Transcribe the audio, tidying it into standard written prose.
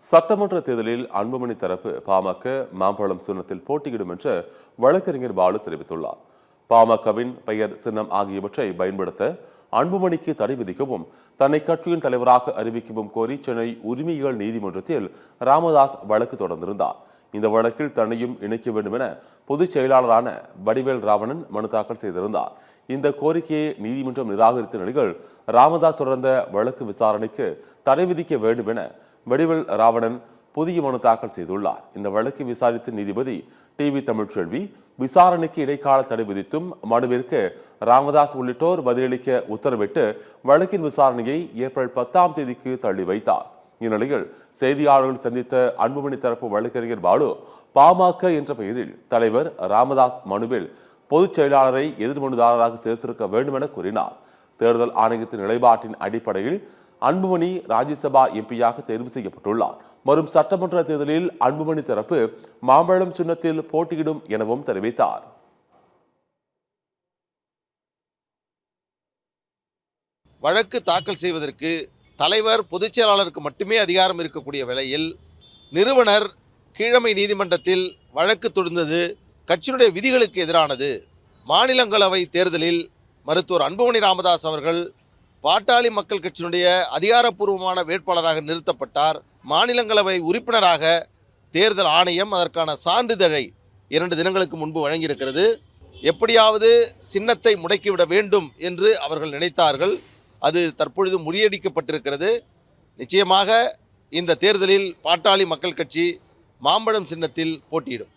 சட்டமன்ற தேர்தலில் அன்புமணி தரப்பு பாமக மாம்பழம் சின்னத்தில் போட்டியிடும் என்று வழக்கறிஞர் பாலு தெரிவித்துள்ளார். பாமகவின் பெயர், சின்னம் ஆகியவற்றை பயன்படுத்த அன்புமணிக்கு தடை விதிக்கவும் தன்னை கட்சியின் தலைவராக அறிவிக்கவும் கோரி சென்னை உரிமையியல் நீதிமன்றத்தில் ராமதாஸ் வழக்கு தொடர்ந்திருந்தார். இந்த வழக்கில் தன்னையும் இணைக்க வேண்டும் என பொதுச் செயலாளரான வடிவேல் ராவணன் மனு தாக்கல் செய்திருந்தார். இந்த கோரிக்கையை நீதிமன்றம் நிராகரித்த நிலையில் ராமதாஸ் தொடர்ந்த வழக்கு விசாரணைக்கு தடை விதிக்க வேண்டும் என வடிவேல் ராவணன் புதிய மனு தாக்கல் செய்துள்ளார். இந்த வழக்கை விசாரித்த நீதிபதி டிவி தமிழ்ச்செல்வி விசாரணைக்கு இடைக்கால தடை விதித்தும் மனுவிற்கு ராமதாஸ் உள்ளிட்டோர் பதிலளிக்க உத்தரவிட்டு வழக்கின் விசாரணையை ஏப்ரல் 10ஆம் தேதிக்கு தள்ளி வைத்தார். இந்நிலையில் செய்தியாளர்கள் சந்தித்த அன்புமணி தரப்பு வழக்கறிஞர் பாலு, பாமக என்ற பெயரில் தலைவர் ராமதாஸ் மனுவில் பொதுச் செயலாளரை எதிர்மனுதாரராக சேர்த்திருக்க வேண்டும் என கூறினார். தேர்தல் ஆணையத்தின் நிலைப்பாட்டின் அடிப்படையில் அன்புமணி ராஜ்யசபா எம்பியாக தேர்வு செய்யப்பட்டுள்ளார். வரும் சட்டமன்ற தேர்தலில் அன்புமணி தரப்பு மாம்பழம் சின்னத்தில் போட்டியிடும் எனவும் தெரிவித்தார். வழக்கு தாக்கல் செய்வதற்கு தலைவர், பொதுச் செயலாளருக்கு மட்டுமே அதிகாரம் இருக்கக்கூடிய வேளையில் நிறுவனர் கீழமை நீதிமன்றத்தில் வழக்கு தொடுத்தது கட்சியினுடைய விதிகளுக்கு எதிரானது. மாநிலங்களவை தேர்தலில் மருத்துவர் அன்புமணி ராமதாஸ் அவர்கள் பாட்டாளி மக்கள் கட்சியினுடைய அதிகாரப்பூர்வமான வேட்பாளராக நிறுத்தப்பட்டார். மாநிலங்களவை உறுப்பினராக தேர்தல் ஆணையம் அதற்கான சான்றிதழை 2 தினங்களுக்கு முன்பு வழங்கியிருக்கிறது. எப்படியாவது சின்னத்தை முடக்கிவிட வேண்டும் என்று அவர்கள் நினைத்தார்கள். அது தற்பொழுது முறியடிக்கப்பட்டிருக்கிறது. நிச்சயமாக இந்த தேர்தலில் பாட்டாளி மக்கள் கட்சி மாம்பழம் சின்னத்தில் போட்டியிடும்.